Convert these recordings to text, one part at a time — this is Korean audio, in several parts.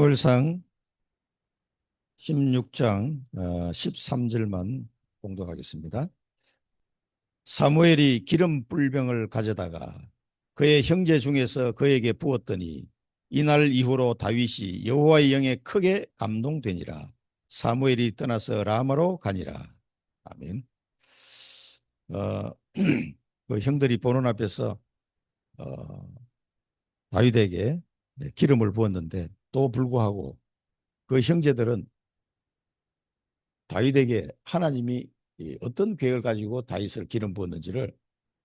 사무엘상 16장 13절만 봉독하겠습니다. 사무엘이 기름 뿔병을 가져다가 그의 형제 중에서 그에게 부었더니 이날 이후로 다윗이 여호와의 영에 크게 감동되니라. 사무엘이 떠나서 라마로 가니라. 아멘. 그 형들이 보는 앞에서 다윗에게 기름을 부었는데 또 불구하고 그 형제들은 다윗에게 하나님이 어떤 계획을 가지고 다윗을 기름 부었는지를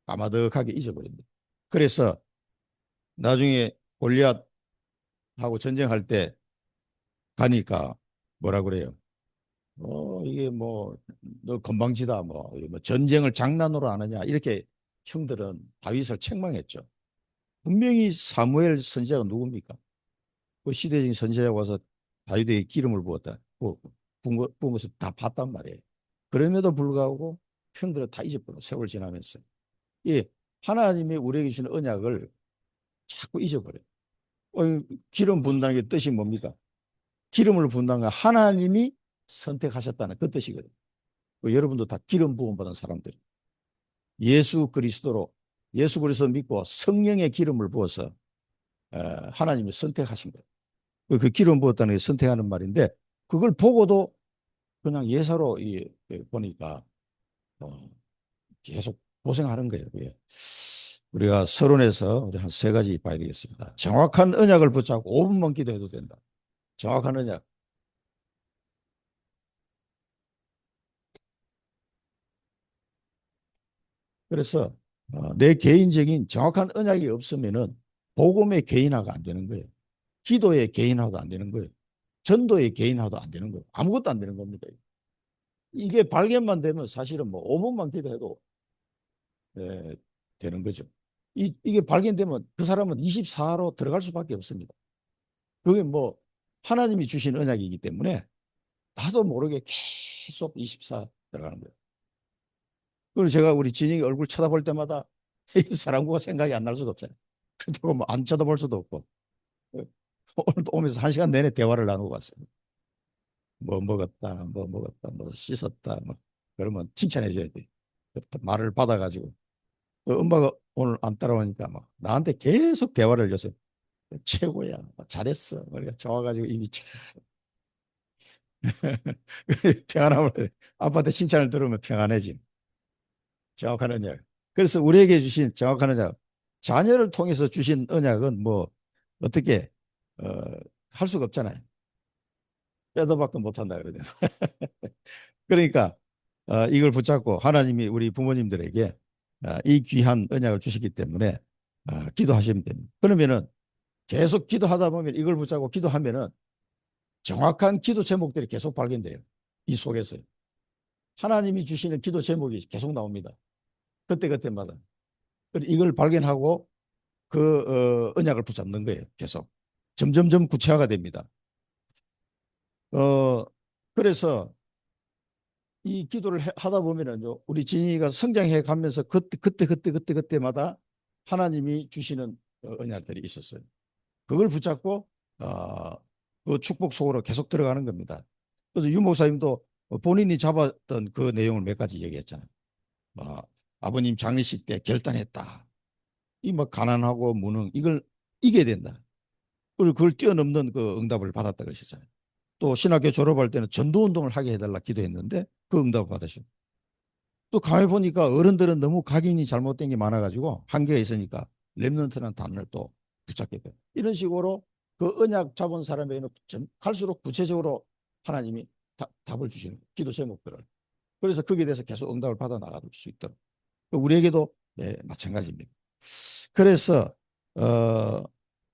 까마득하게 잊어버립니다. 그래서 나중에 골리앗하고 전쟁할 때 가니까 뭐라 그래요? 이게 뭐 너 건방지다, 뭐 전쟁을 장난으로 하느냐, 이렇게 형들은 다윗을 책망했죠. 분명히 사무엘 선지자가 누굽니까? 그 시대적인 선지자가 와서 다윗에게 기름을 부었다, 부은 것을 다 봤단 말이에요. 그럼에도 불구하고 형들은 다 잊어버려. 세월 지나면서 예, 하나님이 우리에게 주는 언약을 자꾸 잊어버려요. 기름 부은다는 게 뜻이 뭡니까? 기름을 부은다는 건 하나님이 선택하셨다는 그 뜻이거든요. 여러분도 다 기름 부음 받은 사람들이 예수 그리스도로 예수 그리스도 믿고 성령의 기름을 부어서 하나님이 선택하신 거예요. 그 기름 부었다는 게 선택하는 말인데 그걸 보고도 그냥 예사로 보니까 계속 고생하는 거예요. 우리가 서론에서 우리 한 세 가지 봐야 되겠습니다. 정확한 언약을 붙잡고 5분만 기도해도 된다. 정확한 언약. 그래서 내 개인적인 정확한 언약이 없으면은 복음의 개인화가 안 되는 거예요. 기도의 개인화도 안 되는 거예요. 전도의 개인화도 안 되는 거예요. 아무것도 안 되는 겁니다. 이게 발견만 되면 사실은 뭐 5분만 기도해도 되는 거죠. 이게 발견되면 그 사람은 24로 들어갈 수밖에 없습니다. 그게 뭐 하나님이 주신 언약이기 때문에 나도 모르게 계속 24 들어가는 거예요. 그리고 제가 우리 진영이 얼굴 쳐다볼 때마다 이 사람과 생각이 안 날 수가 없잖아요. 그렇다고 뭐 안 쳐다볼 수도 없고. 오늘도 오면서 1시간 내내 대화를 나누고 왔어요. 뭐 먹었다, 뭐 먹었다, 뭐 씻었다, 뭐 그러면 칭찬해 줘야 돼. 말을 받아가지고. 엄마가 오늘 안 따라오니까 막 나한테 계속 대화를 요새 최고야, 잘했어. 우리가 좋아가지고 입이 평안함을 아빠한테 칭찬을 들으면 평안해지. 정확한 언약. 그래서 우리에게 주신 정확한 언약, 자녀를 통해서 주신 언약은 뭐 어떻게 어, 할 수가 없잖아요. 빼도 박도 못한다 그러죠. 그러니까 이걸 붙잡고 하나님이 우리 부모님들에게 이 귀한 언약을 주시기 때문에 기도하시면 됩니다. 그러면은 계속 기도하다 보면 이걸 붙잡고 기도하면은 정확한 기도 제목들이 계속 발견돼요. 이 속에서 하나님이 주시는 기도 제목이 계속 나옵니다. 그때그때마다. 이걸 발견하고 그 언약을 붙잡는 거예요. 계속. 점점점 구체화가 됩니다. 그래서 이 기도를 하다 보면은요, 우리 진이가 성장해 가면서 그때마다 하나님이 주시는 언약들이 있었어요. 그걸 붙잡고 그 축복 속으로 계속 들어가는 겁니다. 그래서 유 목사님도 본인이 잡았던 그 내용을 몇 가지 얘기했잖아요. 어, 아버님 장례식 때 결단했다. 이 뭐 가난하고 무능 이걸 이겨야 된다. 그리고 그걸 뛰어넘는 그 응답을 받았다 그러셨잖아요. 또 신학교 졸업할 때는 전도운동을 하게 해달라 기도했는데 그 응답을 받으시고 또 가만히 보니까 어른들은 너무 각인이 잘못된 게 많아가지고 한계가 있으니까 렘넌트라는 단어를 또 붙잡게 돼. 이런 식으로 그 언약 잡은 사람에게는 갈수록 구체적으로 하나님이 답을 주시는 거예요. 기도 제목들을. 그래서 거기에 대해서 계속 응답을 받아 나갈 수 있도록. 우리에게도 네, 마찬가지입니다. 그래서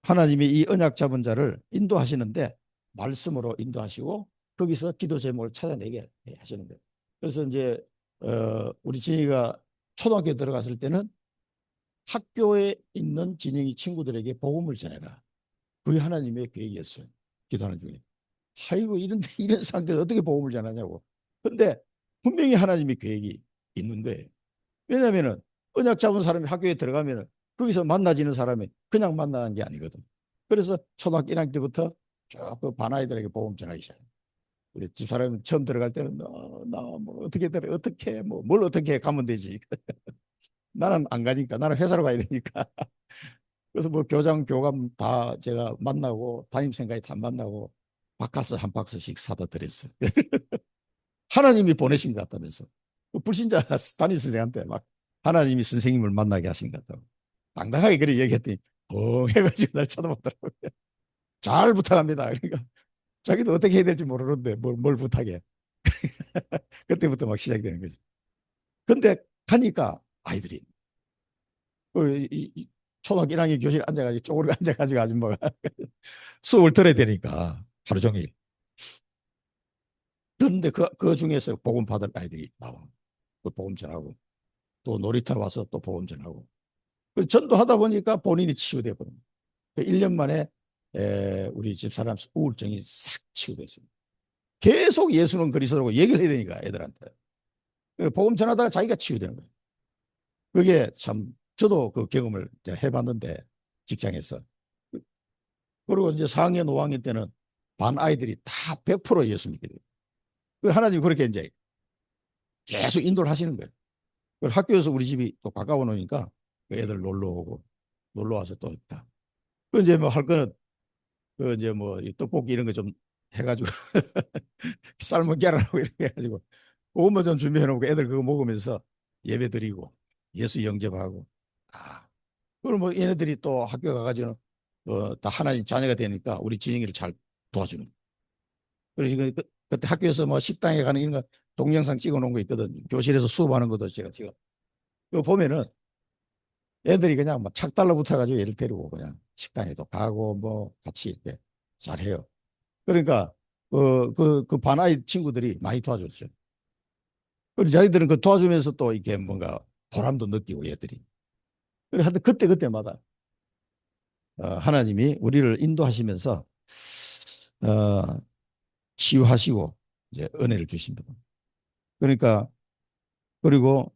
하나님이 이 언약 잡은 자를 인도하시는데 말씀으로 인도하시고 거기서 기도 제목을 찾아내게 하시는 거예요. 그래서 이제 우리 진이가 초등학교에 들어갔을 때는 학교에 있는 진영이 친구들에게 복음을 전해라. 그게 하나님의 계획이었어요. 기도하는 중에. 아이고 이런 상태에서 어떻게 복음을 전하냐고. 근데 분명히 하나님의 계획이 있는 거예요. 왜냐하면은 언약 잡은 사람이 학교에 들어가면은 거기서 만나지는 사람이 그냥 만나는 게 아니거든. 그래서 초등학교 1학년 때부터 쭉 그 반아이들에게 복음 전하기 시작해요. 집사람이 처음 들어갈 때는 나뭐 어떻게 뭐 뭘 어떻게 가면 되지. 나는 안 가니까 나는 회사로 가야 되니까. 그래서 뭐 교장 교감 다 제가 만나고 담임 생각이 다 만나고 바카스 한 박스씩 사다 드렸어. 하나님이 보내신 것 같다면서. 그 불신자 담임 선생한테 막 하나님이 선생님을 만나게 하신 것 같다고 당당하게 그렇게 얘기했더니 해가지고 날 쳐다보더라고요. 잘 부탁합니다. 그러니까 자기도 어떻게 해야 될지 모르는데 뭘 부탁해. 그때부터 막 시작이 되는 거죠. 근데 가니까 아이들이 초등학교 1학년 교실에 앉아가지고 쪼그리고 앉아가지고 아줌마가 수업을 들어야 되니까 하루 종일. 그런데 그 중에서 복음 받을 아이들이 나와. 그 복음 전하고 또 놀이터 와서 또 복음 전하고. 전도하다 보니까 본인이 치유돼 버린 거예요. 1년 만에 우리 집사람 우울증이 싹 치유됐어요. 계속 예수는 그리스도라고 얘기를 해야 되니까 애들한테. 복음 전하다가 자기가 치유되는 거예요. 그게 참 저도 그 경험을 해봤는데 직장에서. 그리고 이제 4학년 5학년 때는 반 아이들이 다 100% 예수 믿게 돼요. 하나님이 그렇게 이제 계속 인도를 하시는 거예요. 학교에서 우리 집이 또 가까워 놓으니까 애들 놀러 오고 놀러 와서 또 있다. 그 이제 뭐 할 거는 그 이제 뭐 떡볶이 이런 거 좀 해가지고 삶은 계란하고 이렇게 해가지고 그것만 좀 준비해 놓고 애들 그거 먹으면서 예배 드리고 예수 영접하고. 아, 그럼 뭐 얘네들이 또 학교 가가지고 다 하나님 자녀가 되니까 우리 진영이를 잘 도와주는. 그래서 그때 학교에서 뭐 식당에 가는 이런 거 동영상 찍어 놓은 거 있거든. 교실에서 수업하는 것도 제가 지금 그거 보면은 애들이 그냥 막착 달라붙어 가지고 얘를 데리고 그냥 식당에도 가고 뭐 같이 이렇게 잘해요. 그러니까 그 반아이 친구들이 많이 도와줬죠. 그리고 자기들은 그 도와주면서 또 이렇게 뭔가 보람도 느끼고 얘들이. 그래 하여튼 그때마다 하나님이 우리를 인도하시면서 어, 치유하시고 이제 은혜를 주십니다. 그러니까 그리고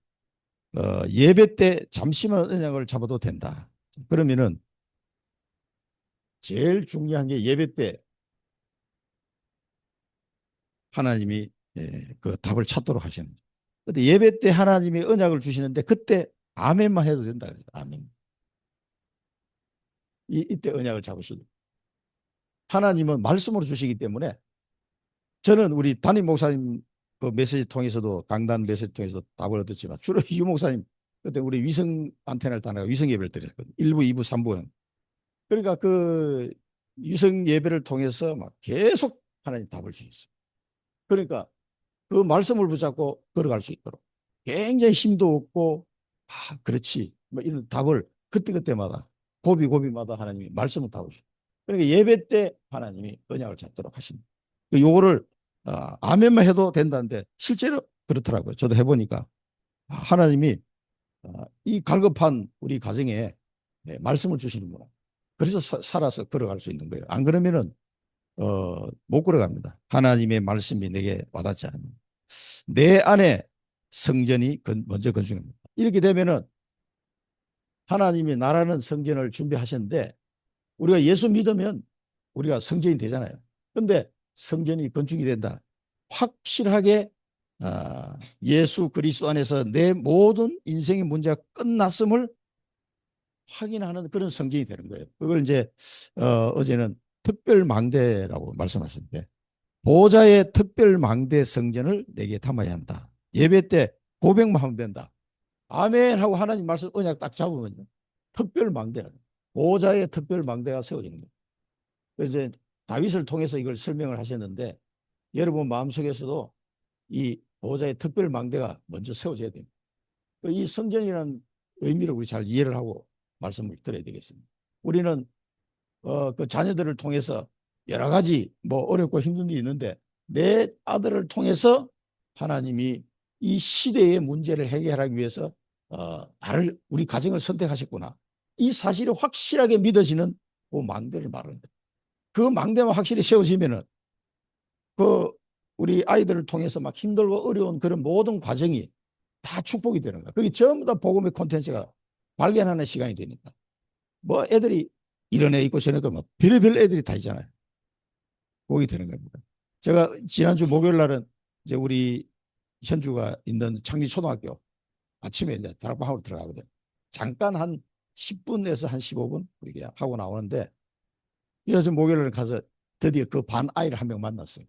예배 때 잠시만 언약을 잡아도 된다. 그러면은 제일 중요한 게 예배 때 하나님이 그 답을 찾도록 하시는 거죠. 근데 예배 때 하나님이 언약을 주시는데 그때 아멘만 해도 된다 그래요. 아멘. 이때 언약을 잡으시고 하나님은 말씀으로 주시기 때문에 저는 우리 담임 목사님 그 메시지 통해서도 강단 메시지 통해서 답을 얻었지만 주로 유 목사님 그때 우리 위성 안테나를 따라가 위성 예배를 드렸거든요. 1부, 2부, 3부. 그러니까 그 위성 예배를 통해서 막 계속 하나님 답을 주셨어요. 그러니까 그 말씀을 붙잡고 걸어갈 수 있도록 굉장히 힘도 없고 그렇지 뭐 이런 답을 그때그때마다 고비고비마다 하나님이 말씀을 답을 주시고 그러니까 예배 때 하나님이 언약을 잡도록 하십니다. 요거를 아멘만 해도 된다는데 실제로 그렇더라고요. 저도 해보니까 하나님이 이 갈급한 우리 가정에 말씀을 주시는구나. 그래서 살아서 걸어갈 수 있는 거예요. 안 그러면은 못 걸어갑니다. 하나님의 말씀이 내게 와닿지 않으면 내 안에 성전이 먼저 건축합니다. 이렇게 되면은 하나님이 나라는 성전을 준비하셨는데 우리가 예수 믿으면 우리가 성전이 되잖아요. 그런데 성전이 건축이 된다. 확실하게 예수 그리스도 안에서 내 모든 인생의 문제가 끝났음을 확인하는 그런 성전이 되는 거예요. 그걸 이제 어제는 특별망대라고 말씀하셨는데 보좌의 특별망대 성전을 내게 담아야 한다. 예배 때 고백만 하면 된다. 아멘 하고 하나님 말씀 언약 딱 잡으면요. 특별망대가 보좌의 특별망대가 세워지는 거예요. 그래서 이제 다윗을 통해서 이걸 설명을 하셨는데 여러분 마음속에서도 이 보좌의 특별망대가 먼저 세워져야 됩니다. 이 성전이라는 의미를 우리 잘 이해를 하고 말씀을 드려야 되겠습니다. 우리는 그 자녀들을 통해서 여러 가지 뭐 어렵고 힘든 일이 있는데 내 아들을 통해서 하나님이 이 시대의 문제를 해결하기 위해서 나를 우리 가정을 선택하셨구나. 이 사실이 확실하게 믿어지는 그 망대를 말하는 거예요. 그 망대만 확실히 세워지면은 그 우리 아이들을 통해서 막 힘들고 어려운 그런 모든 과정이 다 축복이 되는 거야. 그게 전부 다 복음의 콘텐츠가 발견하는 시간이 되니까. 뭐 애들이 이런 애 있고 저런 애고 뭐 별의별 애들이 다 있잖아요. 복이 되는 겁니다. 제가 지난주 목요일 날은 이제 우리 현주가 있는 창리초등학교 아침에 이제 다락방으로 들어가거든. 잠깐 한 10분에서 한 15분 그렇게 하고 나오는데 그래서 목요일 날 가서 드디어 그 반 아이를 한 명 만났어요.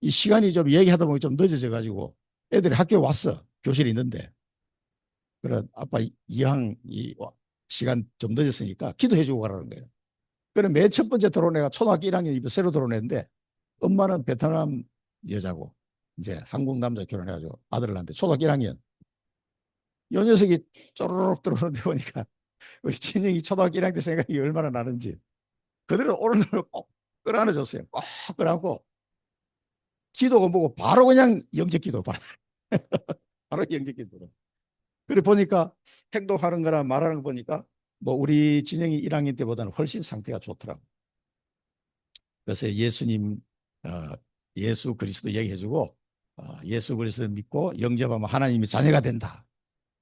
이 시간이 좀 얘기하다 보니 좀 늦어져 가지고 애들이 학교에 왔어. 교실이 있는데. 그래 아빠 이왕 이 시간 좀 늦었으니까 기도해 주고 가라는 거예요. 그래 맨 첫 번째 들어온 애가 초등학교 1학년 입에 새로 들어온 애인데 엄마는 베트남 여자고 이제 한국 남자 결혼해가지고 아들을 낳는데 초등학교 1학년. 요 녀석이 쪼르륵 들어오는데 보니까 우리 친형이 초등학교 1학년 때 생각이 얼마나 나는지 그대로 오른손을 꼭 끌어안아줬어요. 꼭 끌어안고 기도가 뭐고 바로 그냥 영적 기도 바로, 바로 영적 기도. 그래 보니까 행동하는 거나 말하는 거 보니까 뭐 우리 진영이 1학년 때보다는 훨씬 상태가 좋더라고. 그래서 예수님 예수 그리스도 얘기해주고 예수 그리스도 믿고 영접하면 하나님의 자녀가 된다.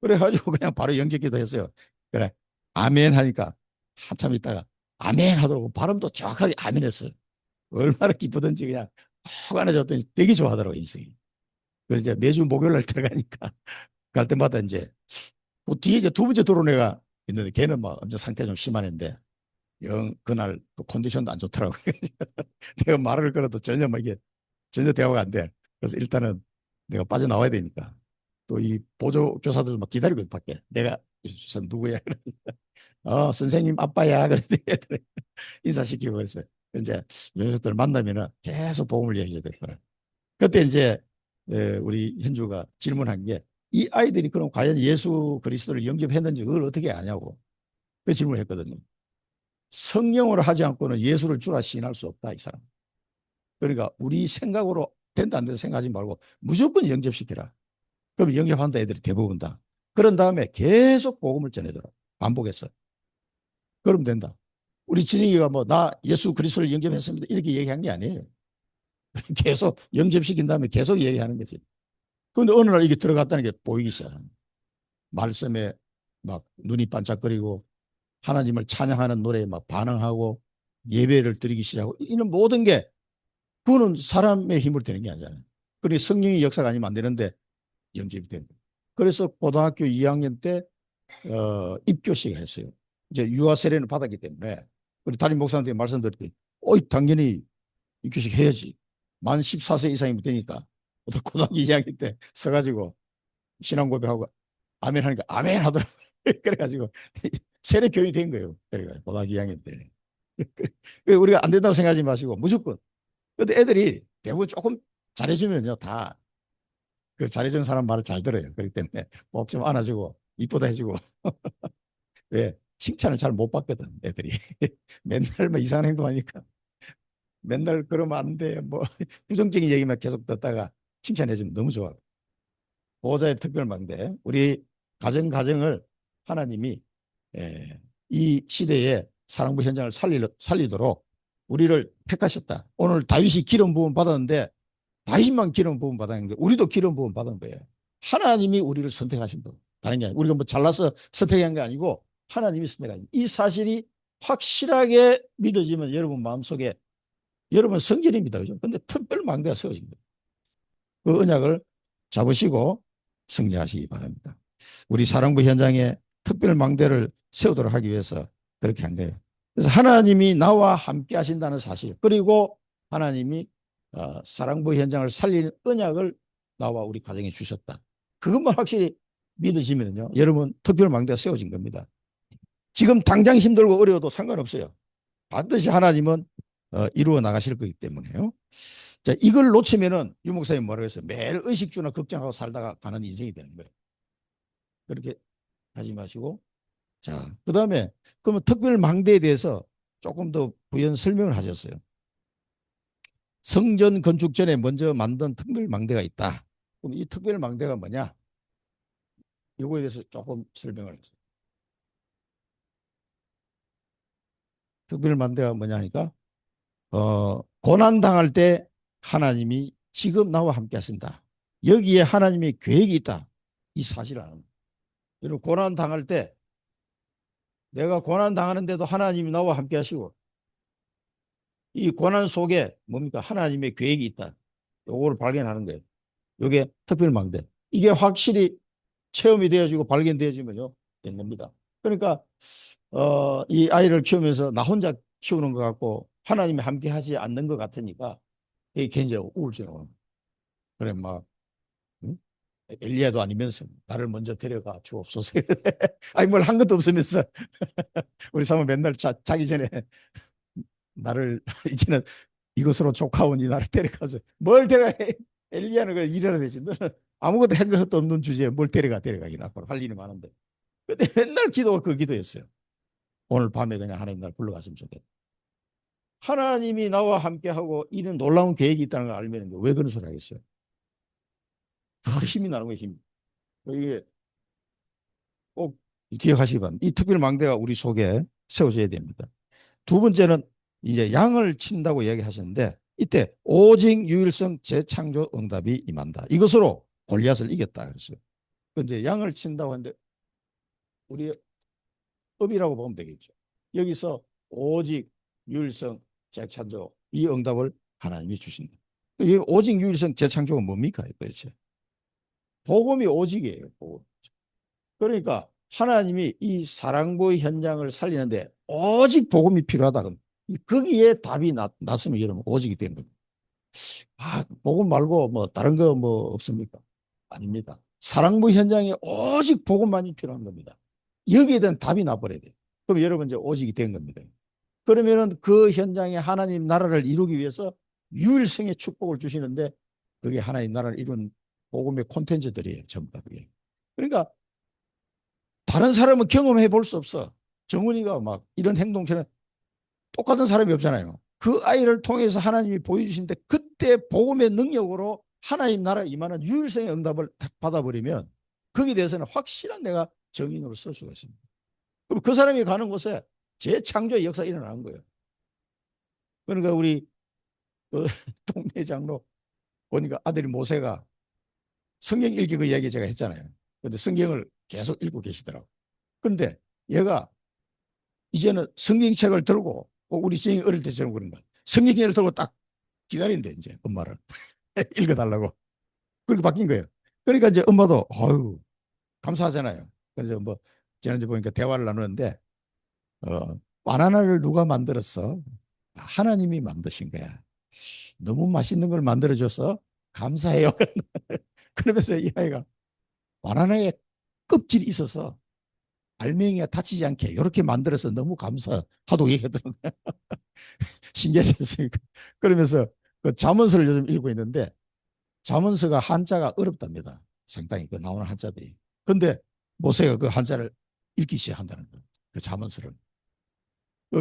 그래가지고 그냥 바로 영접 기도했어요. 그래 아멘 하니까 한참 있다가 아멘 하더라고. 발음도 정확하게 아멘 했어요. 얼마나 기쁘든지 그냥 푹 안아줬더니 되게 좋아하더라고 인생이. 그래서 이제 매주 목요일 날 들어가니까 갈 때마다 이제 그 뒤에 이제 두 번째 들어온 애가 있는데 걔는 막 엄청 상태 좀 심한 애인데 영 그날 그 컨디션도 안 좋더라고. 내가 말을 걸어도 전혀 막 이게 전혀 대화가 안 돼. 그래서 일단은 내가 빠져나와야 되니까 또 이 보조 교사들 막 기다리고 밖에 내가 저 누구야? 선생님 아빠야. 그래서 애들 인사시키고 그랬어요. 이제 녀석들 만나면은 계속 복음을 얘기해야 될 거라. 그때 이제 우리 현주가 질문한 게 이 아이들이 그럼 과연 예수 그리스도를 영접했는지 그걸 어떻게 아냐고 그 질문을 했거든요. 성령으로 하지 않고는 예수를 주라 시인할 수 없다 이 사람. 그러니까 우리 생각으로 된다 안 된다 생각하지 말고 무조건 영접시켜라. 그럼 영접한다 애들이 대부분 다. 그런 다음에 계속 복음을 전해더라. 반복해서. 그럼 된다. 우리 진영이가 뭐 나 예수 그리스도를 영접했습니다 이렇게 얘기한 게 아니에요. 계속 영접시킨 다음에 계속 얘기하는 거지. 그런데 어느 날 이게 들어갔다는 게 보이기 시작하는 거예요. 말씀에 막 눈이 반짝거리고 하나님을 찬양하는 노래에 막 반응하고 예배를 드리기 시작하고 이런 모든 게 그거는 사람의 힘으로 되는 게 아니잖아요. 그러니 성령의 역사가 아니면 안 되는데 영접이 된 거예요. 그래서 고등학교 2학년 때 입교식을 했어요. 이제 유아 세례를 받았기 때문에 우리 담임 목사님한테 말씀드렸더니 당연히 입교식 해야지. 만 14세 이상이면 되니까. 고등학교 2학년 때 서가지고 신앙 고백하고 아멘 하니까 아멘 하더라고요. 그래가지고 세례 교육이 된 거예요. 그래가 고등학교 2학년 때. 우리가 안 된다고 생각하지 마시고 무조건. 근데 애들이 대부분 조금 잘해주면요 다 그 잘해주는 사람 말을 잘 들어요. 그렇기 때문에 꼭 좀 안아주고 이쁘다 해주고 왜 칭찬을 잘 못 받거든 애들이. 맨날 뭐 이상한 행동하니까 맨날 그러면 안 돼. 뭐 부정적인 얘기만 계속 듣다가 칭찬해주면 너무 좋아. 보호자의 특별망대 우리 가정을 하나님이 이 시대에 사랑부 현장을 살리도록 우리를 택하셨다. 오늘 다윗이 기름 부음 받았는데 다윗만 기름 부음 받았는데 우리도 기름 부음 받은 거예요. 하나님이 우리를 선택하신 분. 다른 게 아니고 우리가 뭐 잘나서 선택한 게 아니고 하나님이 선택하신 이 사실이 확실하게 믿어지면 여러분 마음속에 여러분 성전입니다. 그죠? 근데 특별 망대가 세워집니다. 그 언약을 잡으시고 승리하시기 바랍니다. 우리 사랑부 현장에 특별 망대를 세우도록 하기 위해서 그렇게 한 거예요. 그래서 하나님이 나와 함께 하신다는 사실 그리고 하나님이 사랑부 현장을 살리는 언약을 나와 우리 가정에 주셨다. 그것만 확실히 믿으시면요. 여러분 특별 망대가 세워진 겁니다. 지금 당장 힘들고 어려워도 상관없어요. 반드시 하나님은 이루어 나가실 거기 때문에요. 자, 이걸 놓치면은 유 목사님 뭐라고 했어요? 매일 의식주나 걱정하고 살다가 가는 인생이 되는 거예요. 그렇게 하지 마시고. 자, 그 다음에 그러면 특별 망대에 대해서 조금 더 부연 설명을 하셨어요. 성전 건축 전에 먼저 만든 특별 망대가 있다. 그럼 이 특별 망대가 뭐냐? 이거에 대해서 조금 설명을 했어요. 특별 망대가 뭐냐 하니까 고난 당할 때 하나님이 지금 나와 함께 하신다. 여기에 하나님의 계획이 있다. 이 사실을 아는 거예요. 여러분 고난 당할 때 내가 고난 당하는데도 하나님이 나와 함께 하시고 이 고난 속에 뭡니까? 하나님의 계획이 있다. 요거를 발견하는 거예요. 요게 특별망대. 이게 확실히 체험이 되어지고 발견되어지면요. 된 겁니다. 그러니까 이 아이를 키우면서 나 혼자 키우는 것 같고 하나님이 함께 하지 않는 것 같으니까 이게 굉장히 우울증이 오는 거예요. 그래 막 응? 엘리야도 아니면서 나를 먼저 데려가 주옵소서. 아니 뭘 한 것도 없으면서 우리 사모 맨날 자기 전에 나를 이제는 이것으로 조카오니 나를 데려가서 뭘 데려가. 엘리야는 그 일해야 되지. 너는 아무것도 한 것도 없는 주제에 뭘 데려가기나 할 일이 많은데. 근데 맨날 기도가 그 기도였어요. 오늘 밤에 그냥 하나님 날 불러갔으면 좋겠다. 하나님이 나와 함께하고 이런 놀라운 계획이 있다는 걸 알면 왜 그런 소리 하겠어요? 더 힘이 나는 거예요. 힘. 이게 꼭 기억하시기 바랍니다. 이 특별망대가 우리 속에 세워져야 됩니다. 두 번째는 이제 양을 친다고 이야기하셨는데 이때 오직 유일성 재창조 응답이 임한다. 이것으로 골리앗을 이겼다 그랬어요. 근데 양을 친다고 하는데 우리 업이라고 보면 되겠죠. 여기서 오직 유일성 재창조 이 응답을 하나님이 주신다. 이 오직 유일성 재창조가 뭡니까? 도대체 복음이 오직이에요. 복음. 그러니까 하나님이 이 사랑부 현장을 살리는데 오직 복음이 필요하다. 그럼 거기에 답이 났으면 여러분 오직이 된 겁니다. 아, 복음 말고 뭐 다른 거 뭐 없습니까? 아닙니다. 사랑부 현장에 오직 복음만이 필요한 겁니다. 여기에 대한 답이 나버려야 돼요. 그럼 여러분 이제 오직이 된 겁니다. 그러면은 그 현장에 하나님 나라를 이루기 위해서 유일성의 축복을 주시는데 그게 하나님 나라를 이룬 복음의 콘텐츠들이에요. 전부 다 그게. 그러니까 다른 사람은 경험해 볼 수 없어. 정훈이가 막 이런 행동처럼 똑같은 사람이 없잖아요. 그 아이를 통해서 하나님이 보여주신데 그때 복음의 능력으로 하나님 나라에 임하는 유일성의 응답을 딱 받아버리면 거기에 대해서는 확실한 내가 정인으로 쓸 수가 있습니다. 그럼 그 사람이 가는 곳에 재창조의 역사가 일어나는 거예요. 그러니까 우리 그 동네 장로 보니까 아들이 모세가 성경 읽기 그 이야기 제가 했잖아요. 근데 성경을 계속 읽고 계시더라고. 그런데 얘가 이제는 성경책을 들고 우리 쟁이 어릴 때처럼 그런 거야. 성경책을 들고 딱 기다린대 이제 엄마를 읽어달라고. 그렇게 바뀐 거예요. 그러니까 이제 엄마도 아유 감사하잖아요. 그래서 뭐 지난주 보니까 대화를 나누는데 바나나를 누가 만들었어? 하나님이 만드신 거야. 너무 맛있는 걸 만들어줘서 감사해요. 그러면서 이 아이가 바나나에 껍질이 있어서 알맹이가 다치지 않게 이렇게 만들어서 너무 감사하다고 얘기하더라고요. 신기했어요. 그러면서 그 잠언서를 요즘 읽고 있는데 잠언서가 한자가 어렵답니다. 상당히 그 나오는 한자들이. 근데 모세가 그 한자를 읽기 시작한다는 거예요. 그 잠언서를.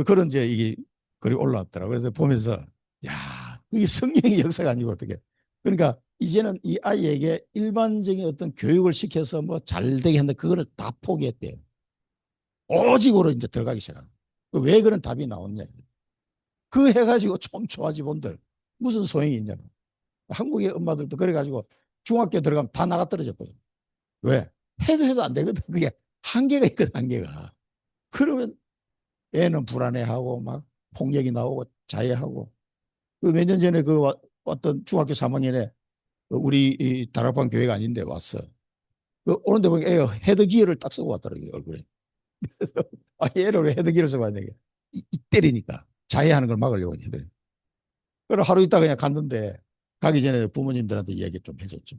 그런 이제 이게 글이 올라왔더라고요. 그래서 보면서 야, 이게 성령의 역사가 아니고 어떻게. 그러니까 이제는 이 아이에게 일반적인 어떤 교육을 시켜서 뭐 잘 되게 했는데 그거를 다 포기했대요. 오직으로 이제 들어가기 시작한. 왜 그런 답이 나왔냐. 그 해가지고 좀 좋아지 본들 무슨 소용이 있냐고. 한국의 엄마들도 그래가지고 중학교 들어가면 다 나가 떨어져 버려. 왜? 해도 안 되거든. 그게 한계가 있거든, 한계가. 그러면 애는 불안해하고 막 폭력이 나오고 자해하고. 그 몇 년 전에 그 어떤 중학교 3학년에 우리 다락방 교회가 아닌데 왔어. 그 오는데 보니까 애가 헤드기어를 딱 쓰고 왔더라고요, 얼굴에. 아, 얘를 왜 헤드기어를 쓰고 왔냐. 때리니까. 자해하는 걸 막으려고 하거든. 그래 하루 있다 그냥 갔는데 가기 전에 부모님들한테 얘기 좀 해줬죠.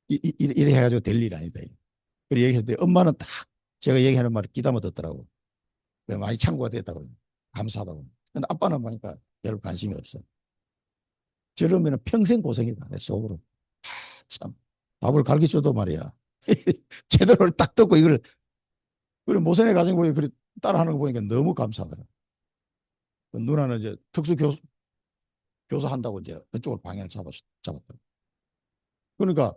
이래 해가지고 될 일 아니다. 그래 얘기했는데 엄마는 딱 제가 얘기하는 말을 귀담아 듣더라고. 많이 참고가 됐다고 그러고 감사하다고. 근데 아빠는 보니까 별 관심이 없어. 저러면 평생 고생이다 내 속으로. 참 밥을 가르쳐줘도 말이야. 제대로 딱 듣고 이걸 그래 모선의 가정 보니 그래 따라하는 거 보니까 너무 감사하더라. 그 누나는 이제 특수 교사 한다고 이제 그쪽으로 방향을 잡았다. 그러니까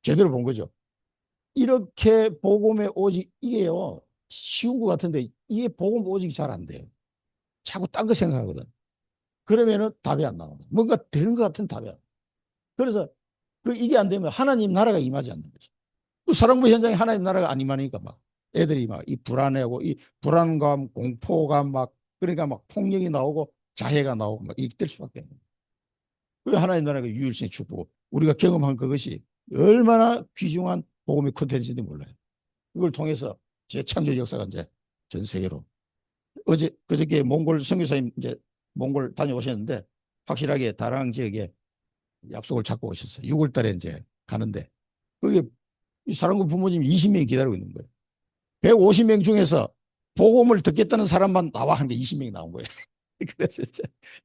제대로 본 거죠. 이렇게 복음의 오직 이게요 쉬운 것 같은데 이게 복음 오직이 잘 안 돼요. 자꾸 딴 거 생각하거든. 그러면은 답이 안 나오는 뭔가 되는 것 같은 답이 안 나와. 그래서 그 이게 안 되면 하나님 나라가 임하지 않는 거죠. 그 사랑부 현장에 하나님 나라가 안 임하니까 막 애들이 막 이 불안해하고 이 불안감, 공포감 막 그러니까 막 폭력이 나오고 자해가 나오고 막 이렇게 될 수밖에 없는. 그 하나님 나라가 유일신의 축복. 우리가 경험한 그것이 얼마나 귀중한 복음의 콘텐츠인지 몰라요. 그걸 통해서 재창조 역사가 이제 전 세계로 어제 그저께 몽골 선교사님 이제 몽골 다녀오셨는데 확실하게 다랑 지역에 약속을 잡고 오셨어요. 6월 달에 이제 가는데 그게 사람과 부모님이 20명이 기다리고 있는 거예요. 150명 중에서 복음을 듣겠다는 사람만 나와 하는 게 20명이 나온 거예요. 그래서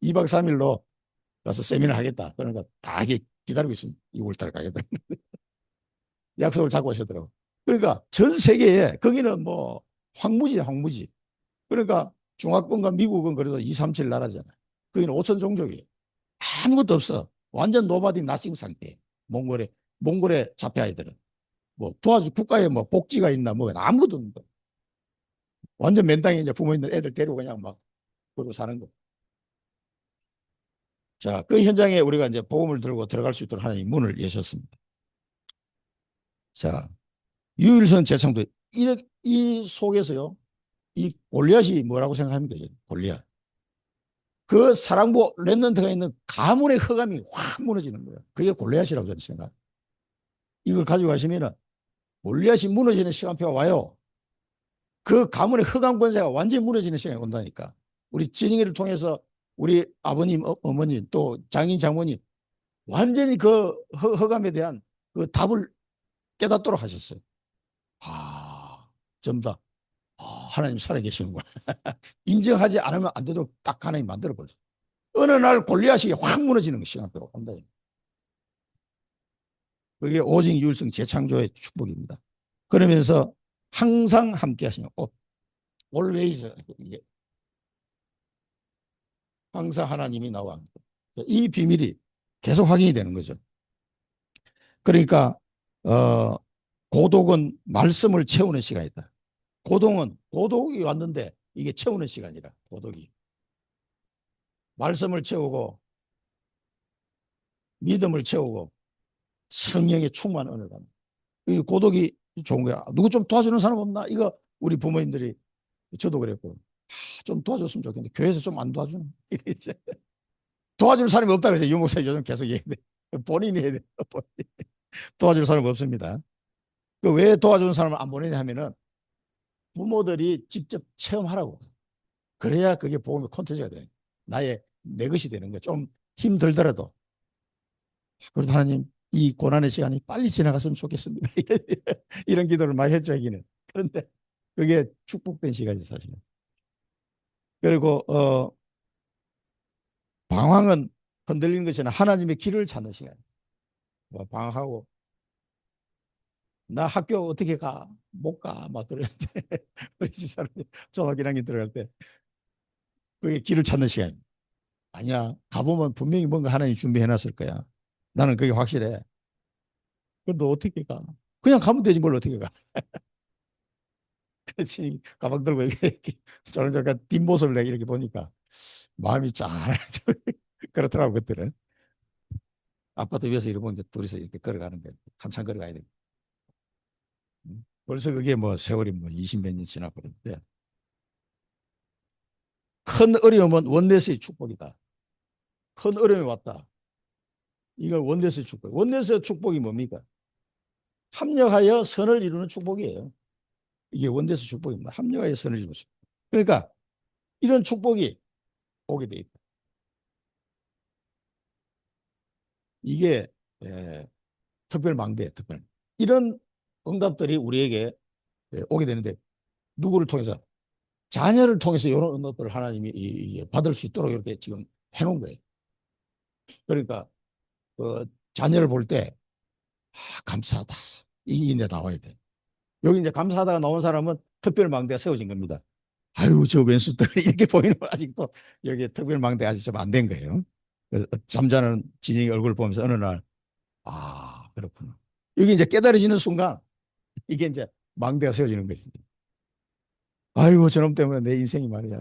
2박 3일로 가서 세미나 하겠다. 그러니까 다 기다리고 있습니다. 6월 달에 가겠다. 약속을 잡고 오셨더라고요. 그러니까 전 세계에 거기는 뭐 황무지야, 황무지. 그러니까 중화권과 미국은 그래도 2, 3, 7 나라잖아요. 거기는 5천 종족이에요. 아무것도 없어. 완전 노바디 나싱 상태. 몽골의 자폐 아이들은. 뭐 도와주 국가에 뭐 복지가 있나 뭐 아무것도 없는 거. 완전 맨땅에 이제 부모님들 애들 데리고 그냥 막 그러고 사는 거. 자, 그 현장에 우리가 이제 복음을 들고 들어갈 수 있도록 하나님 문을 여셨습니다. 자, 유일선 재창도 이 속에서요. 이 골리앗이 뭐라고 생각합니까? 골리앗. 그 사랑부 랩런트가 있는 가문의 허감이 확 무너지는 거예요. 그게 골리앗이라고 저는 생각. 이걸 가지고 가시면은 골리앗이 무너지는 시간표가 와요. 그 가문의 허감 권세가 완전히 무너지는 시간이 온다니까. 우리 진영이를 통해서 우리 아버님, 어머님, 또 장인, 장모님 완전히 그 허감에 대한 그 답을 깨닫도록 하셨어요. 아, 전부 다 하나님 살아계시는구나. 인정하지 않으면 안 되도록 딱 하나님 만들어버렸어요. 어느 날 골리앗이 확 무너지는 시간표가 온다. 그게 오직 유일성 재창조의 축복입니다. 그러면서 항상 함께 하시는 always 이게 항상 하나님이 나와 함께. 이 비밀이 계속 확인이 되는 거죠. 그러니까 고독은 말씀을 채우는 시간이다. 고독이 왔는데 이게 채우는 시간이라 고독이 말씀을 채우고 믿음을 채우고 성령의 충만 은혜가 이 고독이 좋은 거야. 누구 좀 도와주는 사람 없나? 이거 우리 부모님들이 저도 그랬고 좀 도와줬으면 좋겠는데 교회에서 좀 안 도와주나? 도와줄 사람이 없다 그래서 유목사 요즘 계속 얘기해. 본인이 해야 돼. 도와줄 사람 없습니다. 그 왜 도와주는 사람을 안 보내냐 하면은 부모들이 직접 체험하라고. 그래야 그게 복음의 콘텐츠가 돼. 내 것이 되는 거야. 좀 힘들더라도. 그래도 하나님 이 고난의 시간이 빨리 지나갔으면 좋겠습니다. 이런 기도를 많이 했죠, 여기는. 그런데 그게 축복된 시간이 사실은. 그리고 방황은 흔들리는 것이 아니라 하나님의 길을 찾는 시간. 뭐 방황하고 나 학교 어떻게 가? 못 가. 막 그러는데 우리 집사람이 초등학교 1학년 들어갈 때 그게 길을 찾는 시간. 아니야. 가보면 분명히 뭔가 하나님 준비해놨을 거야. 나는 그게 확실해. 그럼 너 어떻게 가? 그냥 가면 되지 뭘 어떻게 가? 그렇지. 가방 들고 이렇게 저런저런 뒷모습을 내가 이렇게 보니까 마음이 짠하죠. 그렇더라고 그때는. 아파트 위에서 이러고 이제 둘이서 이렇게 걸어가는 거야. 한참 걸어가야 돼. 벌써 그게 뭐 세월이 뭐 20몇 년 지나버렸는데 큰 어려움은 원내스의 축복이다. 큰 어려움이 왔다. 이걸 원내스의 축복. 원내스의 축복이 뭡니까? 합력하여 선을 이루는 축복이에요. 이게 원내스 축복입니다. 합력하여 선을 이루는 축복. 그러니까 이런 축복이 오게 돼 있다. 이게 특별 망대, 특별. 이런 응답들이 우리에게 오게 되는데 누구를 통해서? 자녀를 통해서 이런 응답들을 하나님이 받을 수 있도록 이렇게 지금 해놓은 거예요. 그러니까 자녀를 볼 때 감사하다. 이게 이제 나와야 돼. 여기 이제 감사하다가 나온 사람은 특별 망대가 세워진 겁니다. 아유, 저 왼수들이 이렇게 보이는 거 아직도 여기 특별 망대 아직 좀 안 된 거예요. 그래서 잠자는 진영이 얼굴 보면서 어느 날, 그렇구나. 여기 이제 깨달아지는 순간 이게 이제 망대가 세워지는 것이지. 아이고, 저놈 때문에 내 인생이 말이야.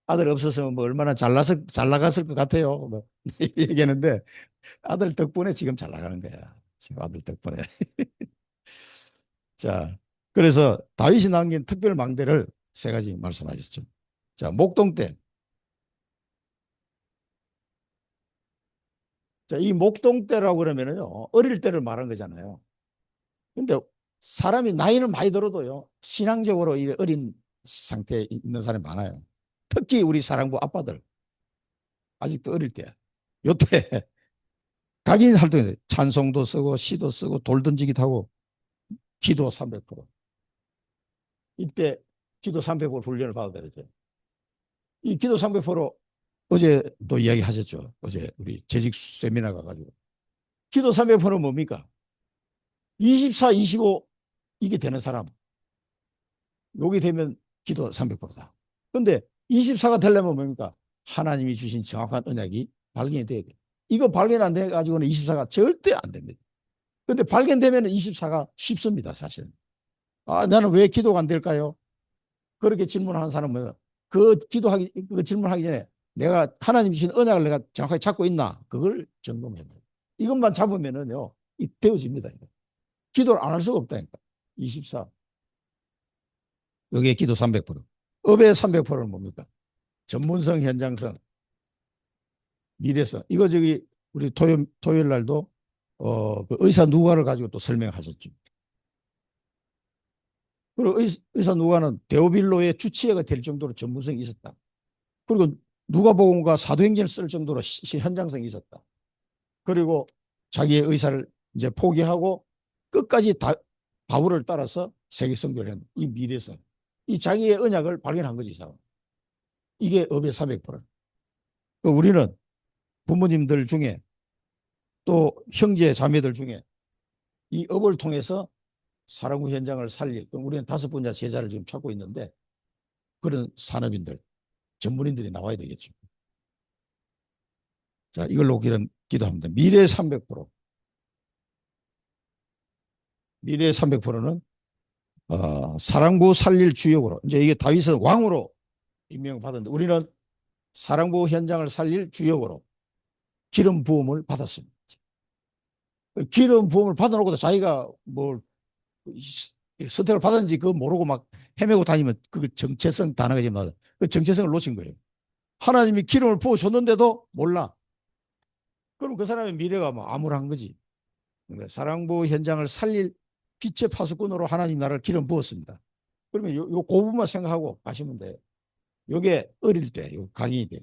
아들 없었으면 뭐 얼마나 잘 나갔을 것 같아요. 뭐, 얘기하는데 아들 덕분에 지금 잘 나가는 거야. 지금 아들 덕분에. 자, 그래서 다윗이 남긴 특별 망대를 세 가지 말씀하셨죠. 자, 목동 때 자, 이 목동 때라고 그러면은요, 어릴 때를 말한 거잖아요. 근데 사람이 나이는 많이 들어도요, 신앙적으로 이 어린 상태에 있는 사람이 많아요. 특히 우리 사랑부 아빠들, 아직도 어릴 때. 요때 각인 활동에 찬송도 쓰고 시도 쓰고 돌 던지기도 하고 기도 300%. 이때 기도 300% 훈련을 받아야 되죠. 이 기도 300% 어제도 이야기 하셨죠. 어제 우리 재직 세미나 가가지고. 기도 300%는 뭡니까? 24, 25 이게 되는 사람. 요게 되면 기도 300%다. 근데 24가 되려면 뭡니까? 하나님이 주신 정확한 언약이 발견이 돼야 돼. 이거 발견 안 돼가지고는 24가 절대 안 됩니다. 근데 발견되면 24가 쉽습니다, 사실. 아, 나는 왜 기도가 안 될까요? 그렇게 질문하는 사람은 그 질문하기 전에 내가 하나님 주신 언약을 내가 정확하게 잡고 있나? 그걸 점검해야 돼요. 이것만 잡으면은요, 되어집니다. 기도를 안 할 수가 없다니까. 24. 여기에 기도 300%. 업의 300%는 뭡니까? 전문성, 현장성, 미래성. 이거 저기 우리 토요일 날도 그 의사 누가를 가지고 또 설명하셨죠. 그리고 의사 누가는 데오빌로의 주치의가 될 정도로 전문성이 있었다. 그리고 누가복음과 사도행전을 쓸 정도로 현장성이 있었다. 그리고 자기의 의사를 이제 포기하고 끝까지 바울을 따라서 세계 선교를 한 이 미래성. 이 자기의 언약을 발견한 거지, 이 사람. 이게 업의 300%. 우리는 부모님들 중에 또 형제 자매들 중에 이 업을 통해서 사랑구 현장을 살릴, 우리는 5분야 제자를 지금 찾고 있는데 그런 산업인들, 전문인들이 나와야 되겠죠. 자, 이걸로 기도합니다. 미래 300%. 미래 300%는 사랑부 살릴 주역으로, 이제 이게 다윗은 왕으로 임명받았는데 우리는 사랑부 현장을 살릴 주역으로 기름 부음을 받았습니다. 기름 부음을 받아놓고도 자기가 뭘 선택을 받았는지 그거 모르고 막 헤매고 다니면 그 정체성 단어가 지금 그 정체성을 놓친 거예요. 하나님이 기름을 부어줬는데도 몰라. 그럼 그 사람의 미래가 뭐 암울한 거지. 사랑부 현장을 살릴 빛의 파수꾼으로 하나님 나라를 기름 부었습니다. 그러면 요 고부만 생각하고 가시면 돼요. 요게 어릴 때, 요 강의 돼.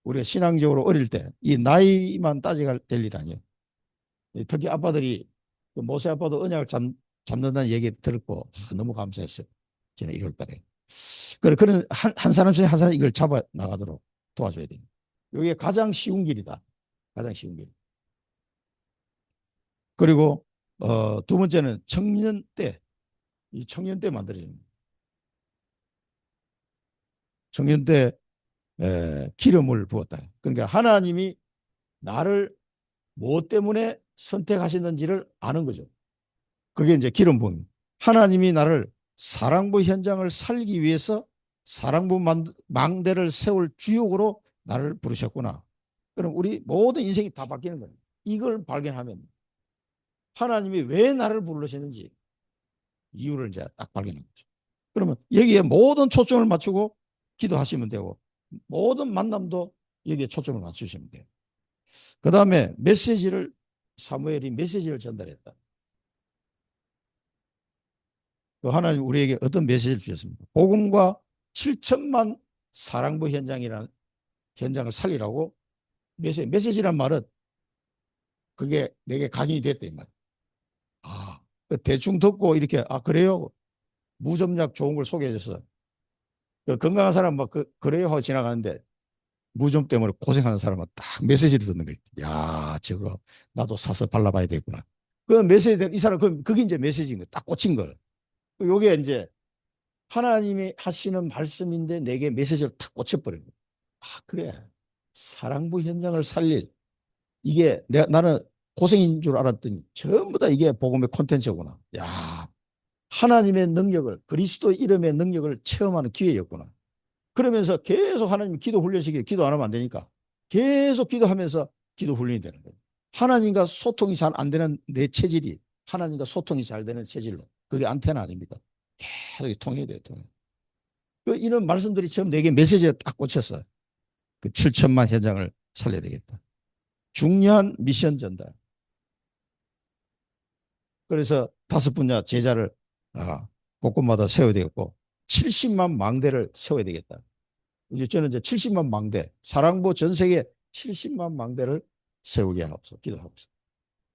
우리가 신앙적으로 어릴 때, 이 나이만 따져갈 될 일 아니에요. 특히 아빠들이 모세 아빠도 언약을 잡는다는 얘기 들었고 너무 감사했어요. 지난 1월 달에. 그런 한 사람씩 한 사람 이걸 잡아 나가도록 도와줘야 돼요. 이게 가장 쉬운 길이다. 가장 쉬운 길. 그리고 두 번째는 청년 때, 이 청년 때 만들어집니다. 청년 때 기름을 부었다. 그러니까 하나님이 나를 무엇 때문에 선택하셨는지를 아는 거죠. 그게 이제 기름 부음입니다. 하나님이 나를 사랑부 현장을 살기 위해서 사랑부 망대를 세울 주역으로 나를 부르셨구나. 그럼 우리 모든 인생이 다 바뀌는 거예요. 이걸 발견하면 하나님이 왜 나를 부르셨는지 이유를 이제 딱 발견하는 거죠. 그러면 여기에 모든 초점을 맞추고 기도하시면 되고 모든 만남도 여기에 초점을 맞추시면 돼요. 그 다음에 사무엘이 메시지를 전달했다. 하나님 우리에게 어떤 메시지를 주셨습니까? 복음과 7천만 사랑부 현장을 살리라고 메시지란 말은 그게 내게 각인이 됐다 이 말. 대충 듣고 이렇게 그래요. 무좀약 좋은 걸 소개해줘서 건강한 사람 막 그래요 하고 지나가는데 무좀 때문에 고생하는 사람은 딱 메시지를 듣는 거예요. 야, 저거 나도 사서 발라봐야 되겠구나. 그 메시지 이 사람 그게 이제 메시지인 거예요. 딱 꽂힌 걸. 요게 이제 하나님이 하시는 말씀인데 내게 메시지를 탁 꽂혀버린 거예요. 그래. 사랑부 현장을 살릴 이게 나는 고생인 줄 알았더니 전부 다 이게 복음의 콘텐츠구나. 야, 하나님의 능력을 그리스도 이름의 능력을 체험하는 기회였구나. 그러면서 계속 하나님 기도 훈련시키고 기도 안 하면 안 되니까 계속 기도하면서 기도 훈련이 되는 거예요. 하나님과 소통이 잘 안 되는 내 체질이 하나님과 소통이 잘 되는 체질로 그게 안테나 아닙니까? 계속 통해야 돼요. 통해. 이런 말씀들이 처음 내게 메시지를 딱 꽂혔어요. 그 7천만 현장을 살려야 되겠다. 중요한 미션 전달. 그래서 5분야 제자를 곳곳마다 세워야 되겠고 70만 망대를 세워야 되겠다. 이제 저는 이제 70만 망대, 사랑부 전 세계 70만 망대를 세우게 하옵소서 기도하고 있습니다.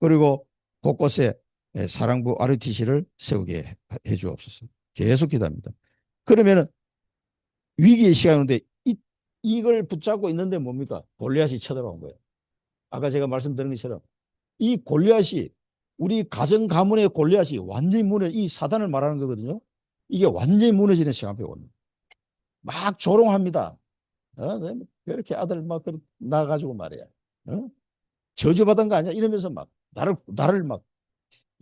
그리고 곳곳에 사랑부 RUTC를 세우게 해 주옵소서. 계속 기도합니다. 그러면은 위기의 시간인데 이걸 붙잡고 있는데 뭡니까? 골리앗이 쳐들어온 거예요. 아까 제가 말씀드린 것처럼 이 골리앗이 우리 가정 가문의 골리앗이 완전히 이 사단을 말하는 거거든요. 이게 완전히 무너지는 시간 앞에 옵니다. 막 조롱합니다. 그렇게 아들 막 나가지고 말이야. 저주받은 거 아니야? 이러면서 막 나를 막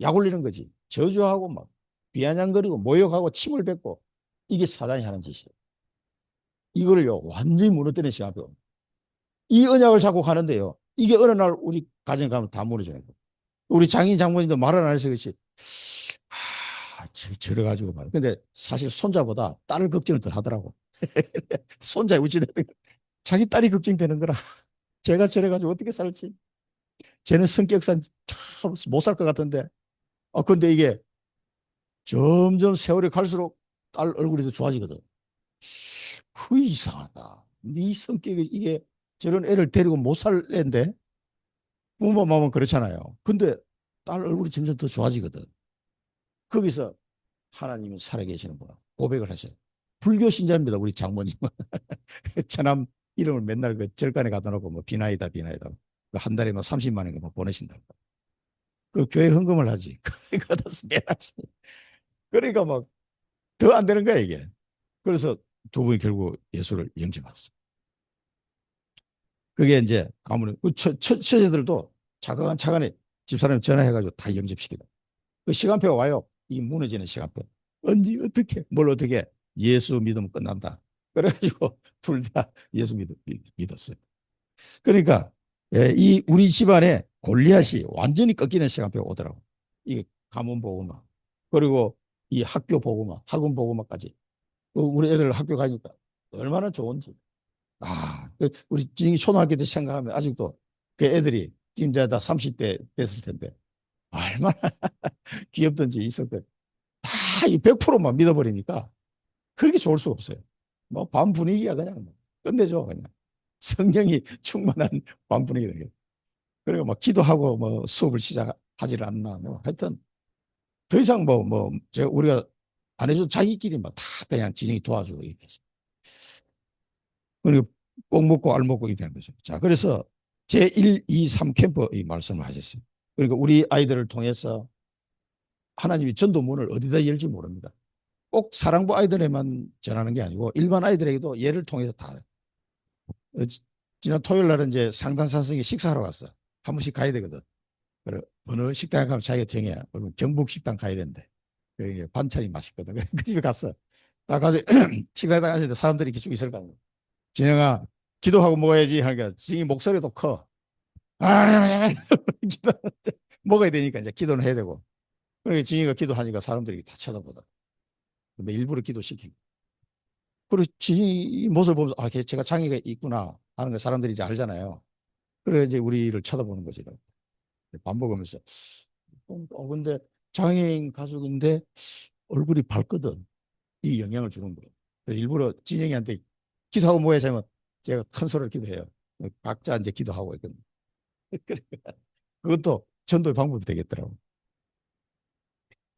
약 올리는 거지. 저주하고 막 비아냥거리고 모욕하고 침을 뱉고 이게 사단이 하는 짓이에요. 이거를요 완전히 무너뜨리는 시간 앞에 옵니다. 이 언약을 잡고 가는데요. 이게 어느 날 우리 가정 가면 다 무너져요. 우리 장인 장모님도 말을 안 해서 그렇지. 저래가지고 말이야. 근데 사실 손자보다 딸을 걱정을 더 하더라고. 손자 우찌되는 거. 자기 딸이 걱정되는 거라. 제가 저래가지고 어떻게 살지? 쟤는 성격상 참 못 살 것 같은데. 근데 이게 점점 세월이 갈수록 딸 얼굴이 더 좋아지거든. 그 이상하다. 네 성격이 이게 저런 애를 데리고 못 살 애인데 부모 마음은 그렇잖아요. 근데 딸 얼굴이 점점 더 좋아지거든. 거기서 하나님은 살아계시는구나 고백을 하셔요. 불교 신자입니다. 우리 장모님은. 처남 이름을 맨날 그 절간에 갖다 놓고 뭐 비나이다 비나이다. 한 달에 뭐 30만 원인가 뭐 보내신다고. 그 교회 헌금을 하지. 그거다서 매달시. 그러니까 막 더 안 되는 거야 이게. 그래서 두 분이 결국 예수를 영접했어. 그게 이제 가문의 그 처제들도 차근차근히 집사람이 전화해가지고 다 영접시키다. 그 시간표가 와요. 이 무너지는 시간표. 언제 어떻게 뭘 어떻게 예수 믿으면 끝난다. 그래가지고 둘 다 예수 믿었어요. 그러니까 이 우리 집안에 골리앗이 완전히 꺾이는 시간표가 오더라고. 이 가문 보고마 그리고 이 학교 보고마 학원 보고마까지 우리 애들 학교 가니까 얼마나 좋은지. 우리 지금 초등학교 때 생각하면 아직도 그 애들이 지금 이제 다 30대 됐을 텐데 얼마나 귀엽던지 있었대. 다 100%만 믿어버리니까 그렇게 좋을 수가 없어요. 뭐 반 분위기가 그냥 뭐 끝내줘 그냥. 성령이 충만한 반 분위기다. 그리고 막 기도하고 뭐 수업을 시작하지를 않나 뭐 하여튼 더 이상 제가 우리가 안 해도 자기끼리 막 다 그냥 진영이 도와주고 이렇게 했습니다. 그리고 꼭 먹고 알 먹고 이렇게 되는 거죠. 자, 그래서 제1, 2, 3 캠프 이 말씀을 하셨습니다. 그러니까 우리 아이들을 통해서 하나님이 전도문을 어디다 열지 모릅니다. 꼭 사랑부 아이들에만 전하는 게 아니고 일반 아이들에게도 예를 통해서 다. 지난 토요일 날은 이제 상담 선생이 식사하러 갔어. 한 번씩 가야 되거든. 그래 어느 식당에 가면 자기가 정해. 그러면 경북 식당 가야 되는데. 그게 반찬이 맛있거든. 그 집에 갔어. 딱 가서 식당에 딱 앉았는데 사람들이 이렇게 쭉 있을 거야. 진영아 기도하고 먹어야지 하니까 진영이 목소리도 커. 먹어야 되니까 이제 기도는 해야 되고. 그러니까 진영이가 기도하니까 사람들이 다 쳐다보다. 근데 일부러 기도시키고. 그리고 진영이 모습을 보면서 제가 장애가 있구나 하는 걸 사람들이 이제 알잖아요. 그래 이제 우리를 쳐다보는 거지. 밥 먹으면서 근데 장애인 가족인데 얼굴이 밝거든. 이 영향을 주는 거예요. 그래서 일부러 진영이한테 기도하고 뭐해 하면 제가 큰 소리를 기도해요. 각자 이제 기도하고 있거든. 그것도 전도의 방법이 되겠더라고.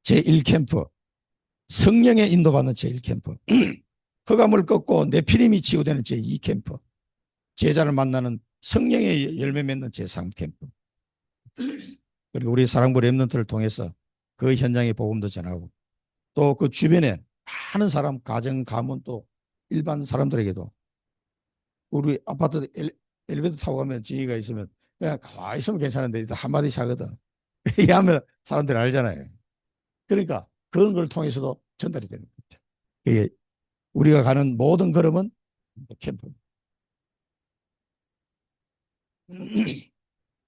제1캠프 성령의 인도받는 제1캠프 흑암을 꺾고 네피림이 치유되는 제2캠프 제자를 만나는 성령의 열매 맺는 제3캠프 그리고 우리 사랑부 랩런트를 통해서 그 현장의 복음도 전하고 또 그 주변에 많은 사람 가정 가문 또 일반 사람들에게도 우리 아파트 엘리베이터 타고 가면 지희가 있으면 그냥 가만히 있으면 괜찮은데 한마디씩 하거든. 얘기하면 사람들이 알잖아요. 그러니까 그런 걸 통해서도 전달이 되는 거죠. 이게 우리가 가는 모든 걸음은 캠프.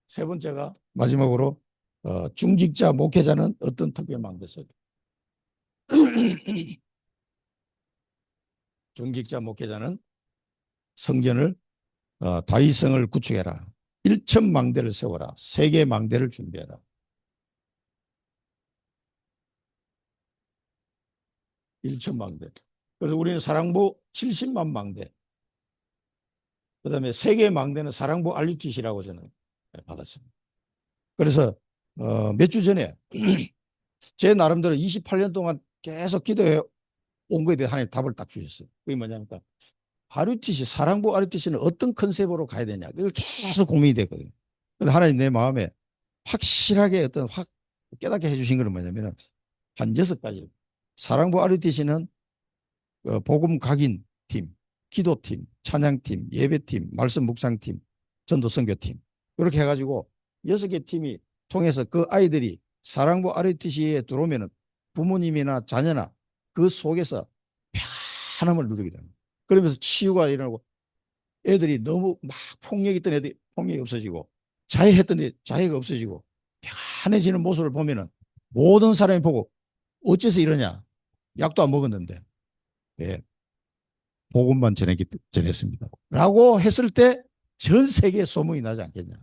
세 번째가 마지막으로 중직자 목회자는 어떤 특별 망대서 중직자 목회자는 성전을 다윗성을 구축해라. 1,000망대를 세워라. 세계 망대를 준비해라. 1,000망대. 그래서 우리는 사랑부 70만 망대. 그다음에 세계 망대는 사랑부 RUTC라고 저는 받았습니다. 그래서 몇 주 전에 제 나름대로 28년 동안 계속 기도해 온 거에 대해 하나님 답을 딱 주셨어요. 그게 뭐냐면 RUTC, 사랑부 RUTC는 어떤 컨셉으로 가야 되냐. 그걸 계속 고민이 됐거든요. 근데 하나님 내 마음에 확실하게 확 깨닫게 해주신 건 뭐냐면 한 6가지. 사랑부 RUTC는 복음 각인 팀, 기도팀, 찬양팀, 예배팀, 말씀 묵상팀, 전도 선교팀 이렇게 해가지고 6개 팀이 통해서 그 아이들이 사랑부 RUTC에 들어오면 부모님이나 자녀나 그 속에서 편함을 누리게 됩니다. 그러면서 치유가 일어나고 애들이 너무 막 폭력 있던 애들이 폭력이 없어지고 자해했던 애 자해가 없어지고 편해지는 모습을 보면은 모든 사람이 보고 어째서 이러냐. 약도 안 먹었는데. 예. 복음만 전했습니다. 라고 했을 때 전 세계에 소문이 나지 않겠냐.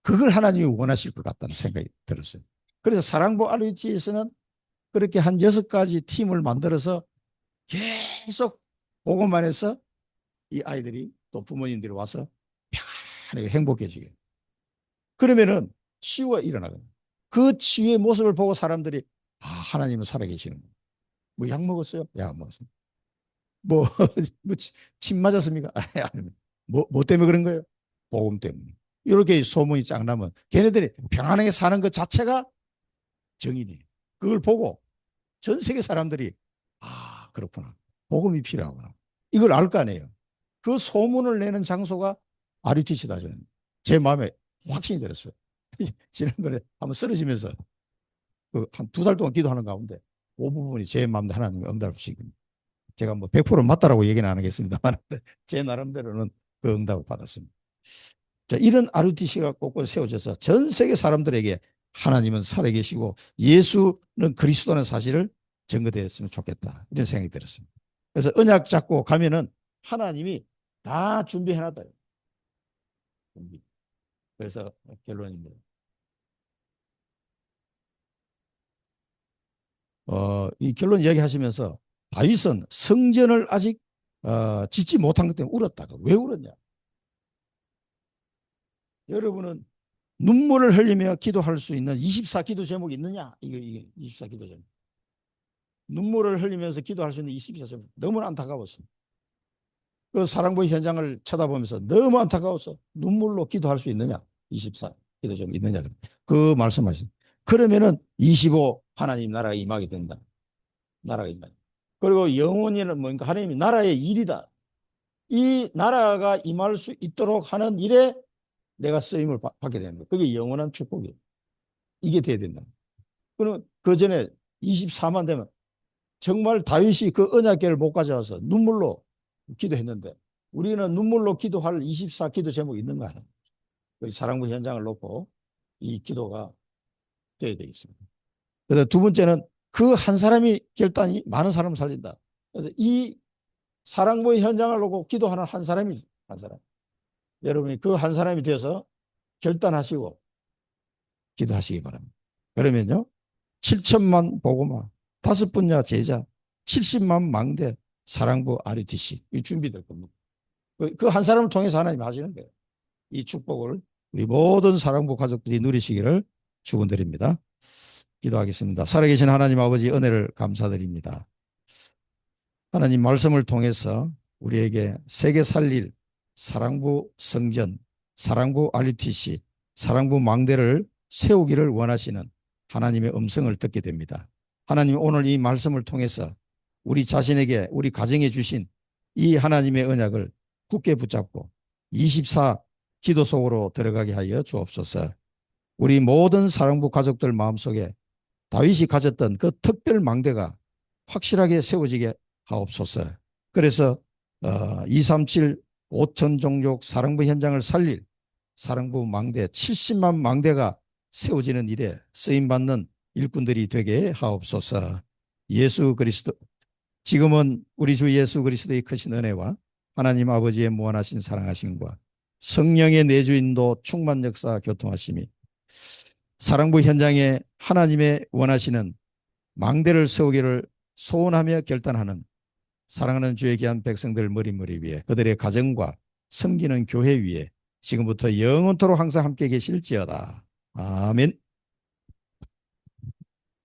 그걸 하나님이 원하실 것 같다는 생각이 들었어요. 그래서 사랑부 RUTC에서는 그렇게 한 6가지 팀을 만들어서 계속 복음만 해서 이 아이들이 또 부모님들이 와서 편하게 행복해지게. 그러면은 치유가 일어나거든요. 그 치유의 모습을 보고 사람들이 하나님은 살아계시는 거예요. 뭐 약 먹었어요? 약 안 먹었습니다. 뭐, 침 맞았습니까? 뭐 때문에 그런 거예요? 복음 때문에. 이렇게 소문이 쫙 나면 걔네들이 평안하게 사는 것 자체가 정인이에요. 그걸 보고 전 세계 사람들이 그렇구나. 복음이 필요하구나. 이걸 알 거 아니에요. 그 소문을 내는 장소가 RUTC다. 저는 제 마음에 확신이 들었어요. 지난번에 한번 쓰러지면서 한 2달 동안 기도하는 가운데 그 부분이 제 마음에 하나님의 응답을 주시거든요. 제가 뭐 100% 맞다라고 얘기는 안 하겠습니다만 제 나름대로는 그 응답을 받았습니다. 자, 이런 RUTC가 곳곳에 세워져서 전 세계 사람들에게 하나님은 살아계시고 예수는 그리스도라는 사실을 증거되었으면 좋겠다. 이런 생각이 들었습니다. 그래서 언약 잡고 가면은 하나님이 다 준비해놨다. 그래서 결론입니다. 이 결론 이야기하시면서 다윗은 성전을 아직 짓지 못한 것 때문에 울었다가 왜 울었냐? 여러분은 눈물을 흘리며 기도할 수 있는 24기도 제목이 있느냐? 이게 24기도 제목. 눈물을 흘리면서 기도할 수 있는 24제목. 너무 안타까웠습니다. 그 사랑부 현장을 쳐다보면서 너무 안타까워서 눈물로 기도할 수 있느냐? 24기도 제목 있느냐? 그 말씀하신. 그러면은 25 하나님 나라가 임하게 된다. 나라가 임하게. 그리고 영원히는 뭔가 하나님이 나라의 일이다. 이 나라가 임할 수 있도록 하는 일에 내가 쓰임을 받게 되는 거예요. 그게 영원한 축복이에요. 이게 돼야 된다. 그럼 그 전에 24만 되면 정말 다윗이 그 언약궤를 못 가져와서 눈물로 기도했는데 우리는 눈물로 기도할 24기도 제목이 있는가 하는 사랑부 현장을 놓고 이 기도가 돼야 되겠습니다. 그래서 두 번째는 그 한 사람이 결단이 많은 사람을 살린다. 그래서 이 사랑부 현장을 놓고 기도하는 한 사람이 한 사람. 여러분이 그 한 사람이 되어서 결단하시고 기도하시기 바랍니다. 그러면요 7천만 복음화 5분야 제자 70만 망대 사랑부 RUTC 이 준비될 겁니다. 그 한 사람을 통해서 하나님이 하시는 거예요. 이 축복을 우리 모든 사랑부 가족들이 누리시기를 축원드립니다. 기도하겠습니다. 살아계신 하나님 아버지 은혜를 감사드립니다. 하나님 말씀을 통해서 우리에게 세계 살릴 사랑부 성전, 사랑부 RUTC, 사랑부 망대를 세우기를 원하시는 하나님의 음성을 듣게 됩니다. 하나님 오늘 이 말씀을 통해서 우리 자신에게 우리 가정에 주신 이 하나님의 언약을 굳게 붙잡고 24 기도 속으로 들어가게 하여 주옵소서. 우리 모든 사랑부 가족들 마음속에 다윗이 가졌던 그 특별 망대가 확실하게 세워지게 하옵소서. 그래서 237 5천 종족 사랑부 현장을 살릴 사랑부 망대 70만 망대가 세워지는 일에 쓰임받는 일꾼들이 되게 하옵소서. 예수 그리스도 지금은 우리 주 예수 그리스도의 크신 은혜와 하나님 아버지의 무한하신 사랑하심과 성령의 내주인도 충만 역사 교통하심이 사랑부 현장에 하나님의 원하시는 망대를 세우기를 소원하며 결단하는 사랑하는 주의 귀한 백성들 머리머리 위에 그들의 가정과 섬기는 교회 위에 지금부터 영원토록 항상 함께 계실지어다. 아멘.